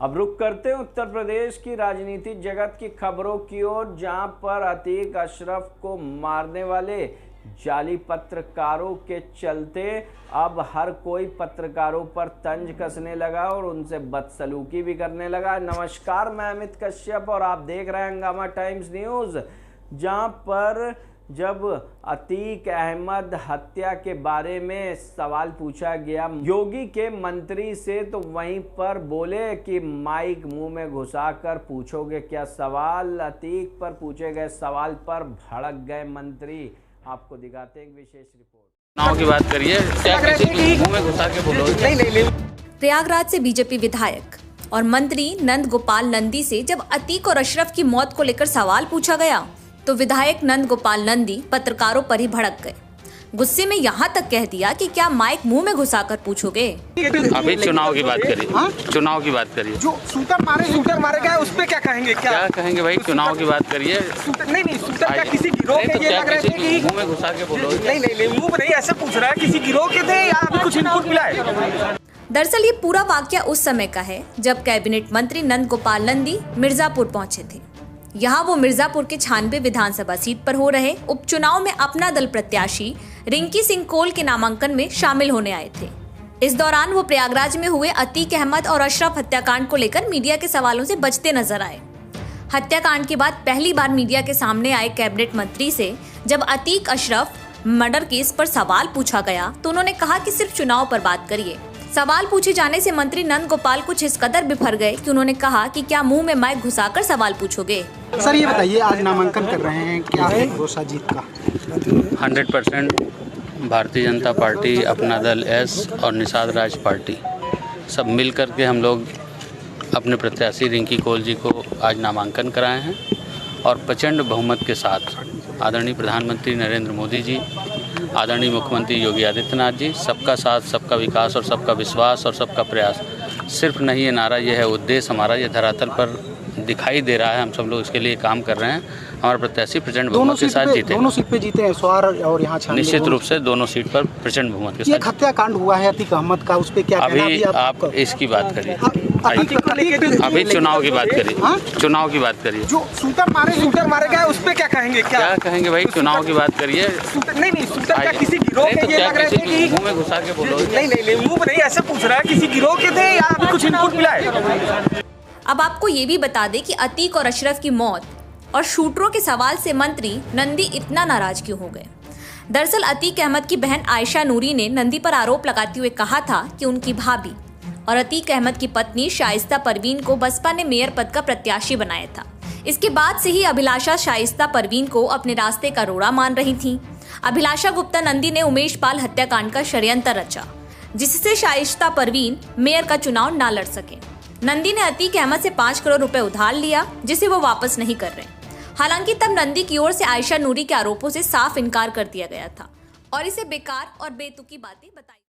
अब रुक करते हैं उत्तर प्रदेश की राजनीतिक जगत की खबरों की ओर, जहां पर अतीक अशरफ को मारने वाले जाली पत्रकारों के चलते अब हर कोई पत्रकारों पर तंज कसने लगा और उनसे बदसलूकी भी करने लगा। नमस्कार, मैं अमित कश्यप और आप देख रहे हैं हंगामा टाइम्स न्यूज़। जहां पर जब अतीक अहमद हत्या के बारे में सवाल पूछा गया योगी के मंत्री से, तो वहीं पर बोले कि माइक मुंह में घुसाकर पूछोगे क्या सवाल। अतीक पर पूछे गए सवाल पर भड़क गए मंत्री। आपको दिखाते हैं एक विशेष रिपोर्ट। चुनाव की बात करिए, क्या किसी मुंह में घुसा के बोलो? नहीं। प्रयागराज से बीजेपी विधायक और मंत्री नंद गोपाल नंदी से जब अतीक और अशरफ की मौत को लेकर सवाल पूछा गया तो विधायक नंद गोपाल नंदी पत्रकारों पर ही भड़क गए। गुस्से में यहाँ तक कह दिया कि क्या माइक मुंह में घुसाकर पूछोगे। अभी चुनाव की बात करिए, चुनाव की बात करिए। जो शूटर मारे गए उस पे क्या कहेंगे? क्या कहेंगे भाई? चुनाव की बात करिए। नहीं, शूटर क्या किसी गिरोह के ये लग रहे थे कि मुंह में घुसा के बोलो? नहीं, मुंह में नहीं, ऐसे पूछ रहा है किसी गिरोह के थे या अभी कुछ इनपुट मिला है? दरअसल ये पूरा वाकया उस समय का है जब कैबिनेट मंत्री नंद गोपाल नंदी मिर्जापुर पहुंचे थे। यहाँ वो मिर्जापुर के 96 विधानसभा सीट पर हो रहे उपचुनाव में अपना दल प्रत्याशी रिंकी सिंह कोल के नामांकन में शामिल होने आए थे। इस दौरान वो प्रयागराज में हुए अतीक अहमद और अशरफ हत्याकांड को लेकर मीडिया के सवालों से बचते नजर आए। हत्याकांड के बाद पहली बार मीडिया के सामने आए कैबिनेट मंत्री से जब अतीक अशरफ मर्डर केस पर सवाल पूछा गया तो उन्होंने कहा कि सिर्फ चुनाव पर बात करिए। सवाल पूछे जाने से मंत्री नंद गोपाल कुछ इस कदर बिफर गए कि उन्होंने कहा कि क्या मुंह में माइक घुसाकर सवाल पूछोगे। सर ये बताइए, आज नामांकन कर रहे हैं, क्या है भरोसा जीत का? 100% भारतीय जनता पार्टी, अपना दल एस और निषाद राज पार्टी सब मिल करके हम लोग अपने प्रत्याशी रिंकी कोल जी को आज नामांकन कराए हैं और प्रचंड बहुमत के साथ आदरणीय प्रधानमंत्री नरेंद्र मोदी जी, आदरणीय मुख्यमंत्री योगी आदित्यनाथ जी, सबका साथ, सबका विकास और सबका विश्वास और सबका प्रयास, सिर्फ नहीं ये नारा, ये है उद्देश्य हमारा, ये धरातल पर दिखाई दे रहा है। हम सब लोग इसके लिए काम कर रहे हैं। हमारा प्रत्याशी प्रचंड बहुमत के साथ जीते। दोनों सीट पे जीते हैं, स्वार और यहाँ निश्चित रूप से दोनों सीट पर प्रचंड बहुमत के साथ। ये हत्याकांड हुआ है अतीक अहमद का, उस पे क्या अभी आप इसकी बात करिए, अभी चुनाव की बात करिए, चुनाव की बात करिए। जो शूटर मारे गए उस पे क्या कहेंगे? क्या कहेंगे भाई? चुनाव की बात करिए। नहीं, शूटर क्या किसी गिरोह के ये लग रहे थे कि मुंह में घुसा के बोलो? नहीं, मुंह में नहीं, ऐसे पूछ रहा है किसी गिरोह के थे या अभी कुछ इनपुट मिला है? अब आपको ये भी बता दें कि अतीक और अशरफ की मौत और शूटरों के सवाल से मंत्री नंदी इतना नाराज क्यों हो गए। दरअसल अतीक अहमद की बहन आयशा नूरी ने नंदी पर आरोप लगाते हुए कहा था कि उनकी भाभी और अतीक अहमद की पत्नी शाइस्ता परवीन को बसपा ने मेयर पद का प्रत्याशी बनाया था। इसके बाद से ही अभिलाषा शाइस्ता परवीन को अपने रास्ते का रोड़ा मान रही थी। अभिलाषा गुप्ता नंदी ने उमेश पाल हत्याकांड का षड्यंत्र रचा, जिससे शाइस्ता परवीन मेयर का चुनाव न लड़ सके। नंदी ने अतीक अहमद से 5 करोड़ रुपए उधार लिया, जिसे वो वापस नहीं कर रहे। हालांकि तब नंदी की ओर से आयशा नूरी के आरोपों से साफ इनकार कर दिया गया था और इसे बेकार और बेतुकी बातें बताई।